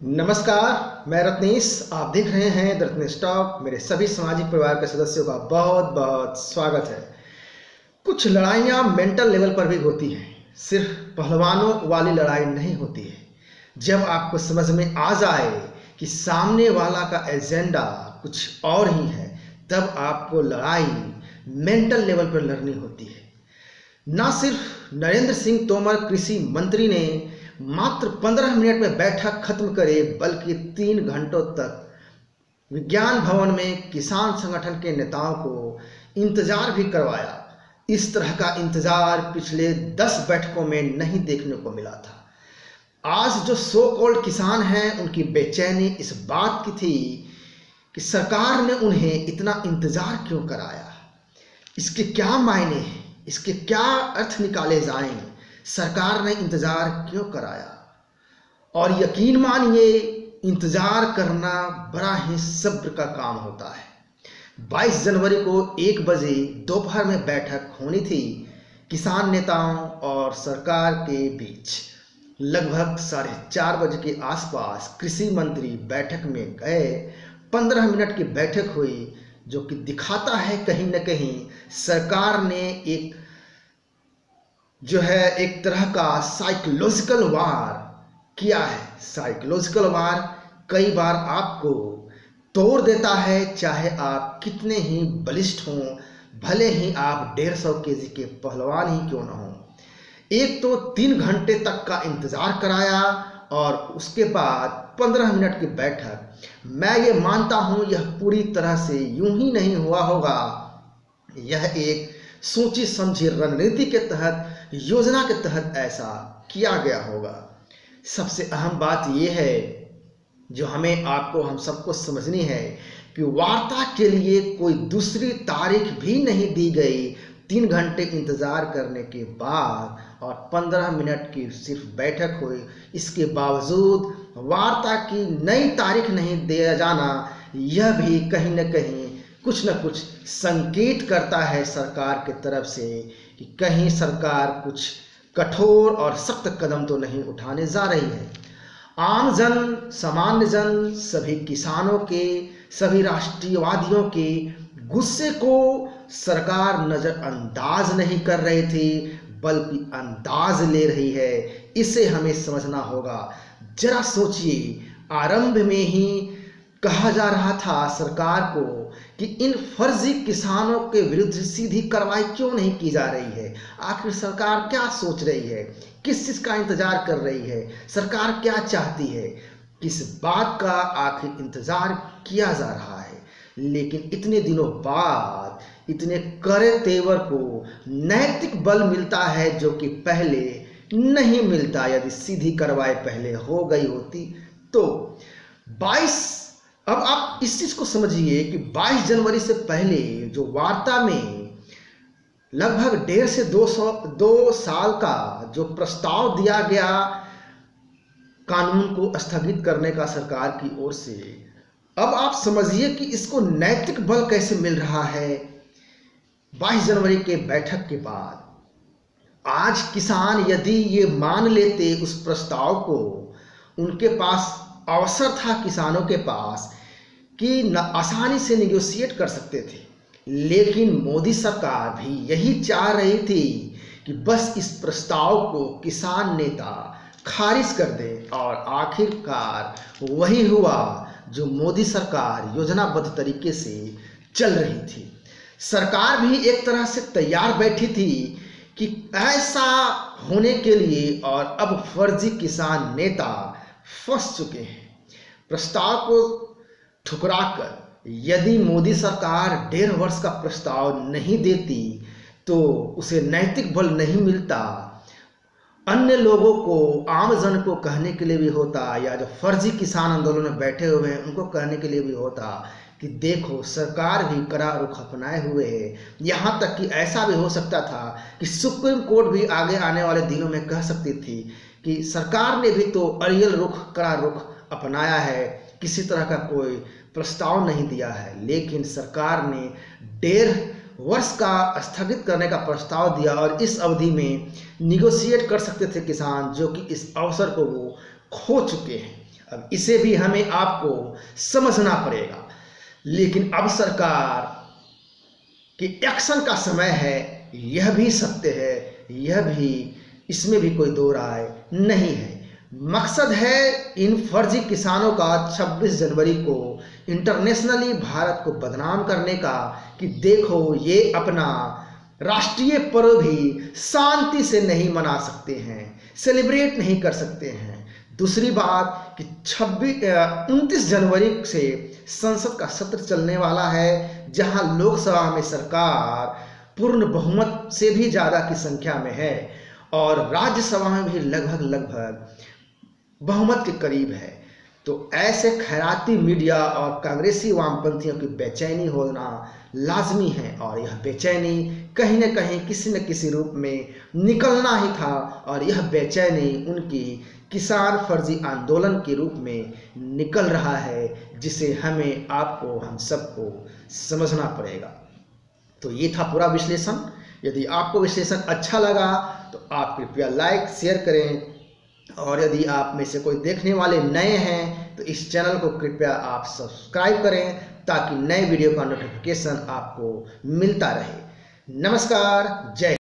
नमस्कार, मैं रत्नेश। आप देख रहे हैं द रत्नेश टॉक। मेरे सभी सामाजिक परिवार के सदस्यों का बहुत बहुत स्वागत है। कुछ लड़ाइयाँ मेंटल लेवल पर भी होती हैं, सिर्फ पहलवानों वाली लड़ाई नहीं होती है। जब आपको समझ में आ जाए कि सामने वाला का एजेंडा कुछ और ही है, तब आपको लड़ाई मेंटल लेवल पर लड़नी होती है। ना सिर्फ नरेंद्र सिंह तोमर कृषि मंत्री ने मात्र 15 मिनट में बैठक खत्म करे, बल्कि 3 घंटों तक विज्ञान भवन में किसान संगठन के नेताओं को इंतजार भी करवाया। इस तरह का इंतजार पिछले 10 बैठकों में नहीं देखने को मिला था। आज जो सो कॉल्ड किसान हैं, उनकी बेचैनी इस बात की थी कि सरकार ने उन्हें इतना इंतजार क्यों कराया, इसके क्या मायने हैं, इसके क्या अर्थ निकाले जाएं, सरकार ने इंतजार क्यों कराया। और यकीन मानिए, इंतजार करना बड़ा ही सब्र का काम होता है। 22 जनवरी को 1 बजे दोपहर में बैठक होनी थी किसान नेताओं और सरकार के बीच। लगभग 4:30 बजे के आसपास कृषि मंत्री बैठक में गए। 15 मिनट की बैठक हुई, जो कि दिखाता है कहीं न कहीं सरकार ने एक तरह का साइकोलॉजिकल वार किया है। साइकोलॉजिकल वार कई बार आपको तोड़ देता है, चाहे आप कितने ही बलिष्ठ हों, भले ही आप 150 केजी के पहलवान ही क्यों न हों। एक तो 3 घंटे तक का इंतजार कराया और उसके बाद 15 मिनट की बैठक। मैं ये मानता हूँ यह पूरी तरह से यूं ही नहीं हुआ होगा। यह एक सोची समझी रणनीति के तहत, योजना के तहत ऐसा किया गया होगा। सबसे अहम बात यह है जो हमें आपको हम सबको समझनी है कि वार्ता के लिए कोई दूसरी तारीख भी नहीं दी गई। 3 घंटे इंतजार करने के बाद और 15 मिनट की सिर्फ बैठक हुई, इसके बावजूद वार्ता की नई तारीख नहीं दिया जाना, यह भी कहीं न कहीं कुछ न कुछ संकेत करता है सरकार की तरफ से कि कहीं सरकार कुछ कठोर और सख्त कदम तो नहीं उठाने जा रही है। आम जन, सामान्य जन, सभी किसानों के, सभी राष्ट्रीयवादियों के गुस्से को सरकार नज़रअंदाज नहीं कर रही थी, बल्कि अंदाज ले रही है। इसे हमें समझना होगा। जरा सोचिए, आरंभ में ही कहा जा रहा था सरकार को कि इन फर्जी किसानों के विरुद्ध सीधी कार्रवाई क्यों नहीं की जा रही है। आखिर सरकार क्या सोच रही है, किस चीज़ का इंतजार कर रही है, सरकार क्या चाहती है, किस बात का आखिर इंतजार किया जा रहा है। लेकिन इतने दिनों बाद इतने कड़े तेवर को नैतिक बल मिलता है, जो कि पहले नहीं मिलता। यदि सीधी कार्रवाई पहले हो गई होती तो 22 अब आप इस चीज को समझिए कि 22 जनवरी से पहले जो वार्ता में लगभग 1.5 से 2 साल का जो प्रस्ताव दिया गया कानून को स्थगित करने का सरकार की ओर से, अब आप समझिए कि इसको नैतिक बल कैसे मिल रहा है। 22 जनवरी के बैठक के बाद आज किसान यदि ये मान लेते उस प्रस्ताव को, उनके पास अवसर था किसानों के पास कि आसानी से निगोशिएट कर सकते थे। लेकिन मोदी सरकार भी यही चाह रही थी कि बस इस प्रस्ताव को किसान नेता खारिज कर दे, और आखिरकार वही हुआ जो मोदी सरकार योजनाबद्ध तरीके से चल रही थी। सरकार भी एक तरह से तैयार बैठी थी कि ऐसा होने के लिए, और अब फर्जी किसान नेता फंस चुके हैं। प्रस्ताव को ठुकराकर यदि मोदी सरकार 1.5 वर्ष का प्रस्ताव नहीं देती तो उसे नैतिक बल नहीं मिलता। अन्य लोगों को, आम जन को कहने के लिए भी होता, या जो फर्जी किसान आंदोलन में बैठे हुए हैं उनको कहने के लिए भी होता कि देखो सरकार भी कड़ा रुख अपनाए हुए है। यहाँ तक कि ऐसा भी हो सकता था कि सुप्रीम कोर्ट भी आगे आने वाले दिनों में कह सकती थी कि सरकार ने भी तो अड़ियल रुख, कड़ा रुख अपनाया है, किसी तरह का कोई प्रस्ताव नहीं दिया है। लेकिन सरकार ने 1.5 वर्ष का स्थगित करने का प्रस्ताव दिया, और इस अवधि में निगोशिएट कर सकते थे किसान, जो कि इस अवसर को वो खो चुके हैं। अब इसे भी हमें आपको समझना पड़ेगा। लेकिन अब सरकार के एक्शन का समय है, यह भी सत्य है, यह भी, इसमें भी कोई दो राय नहीं है। मकसद है इन फर्जी किसानों का 26 जनवरी को इंटरनेशनली भारत को बदनाम करने का कि देखो ये अपना राष्ट्रीय पर्व भी शांति से नहीं मना सकते हैं, सेलिब्रेट नहीं कर सकते हैं। दूसरी बात कि 29 जनवरी से संसद का सत्र चलने वाला है, जहां लोकसभा में सरकार पूर्ण बहुमत से भी ज़्यादा की संख्या में है और राज्यसभा में भी लगभग बहुमत के करीब है। तो ऐसे खैराती मीडिया और कांग्रेसी वामपंथियों की बेचैनी होना लाजमी है और यह बेचैनी कहीं न कहीं किसी न किसी रूप में निकलना ही था और यह बेचैनी उनकी किसान फर्जी आंदोलन के रूप में निकल रहा है, जिसे हमें, आपको, हम सबको समझना पड़ेगा। तो ये था पूरा विश्लेषण। यदि आपको विश्लेषण अच्छा लगा तो आप कृपया लाइक शेयर करें और यदि आप में से कोई देखने वाले नए हैं तो इस चैनल को कृपया आप सब्सक्राइब करें ताकि नए वीडियो का नोटिफिकेशन आपको मिलता रहे। नमस्कार, जय।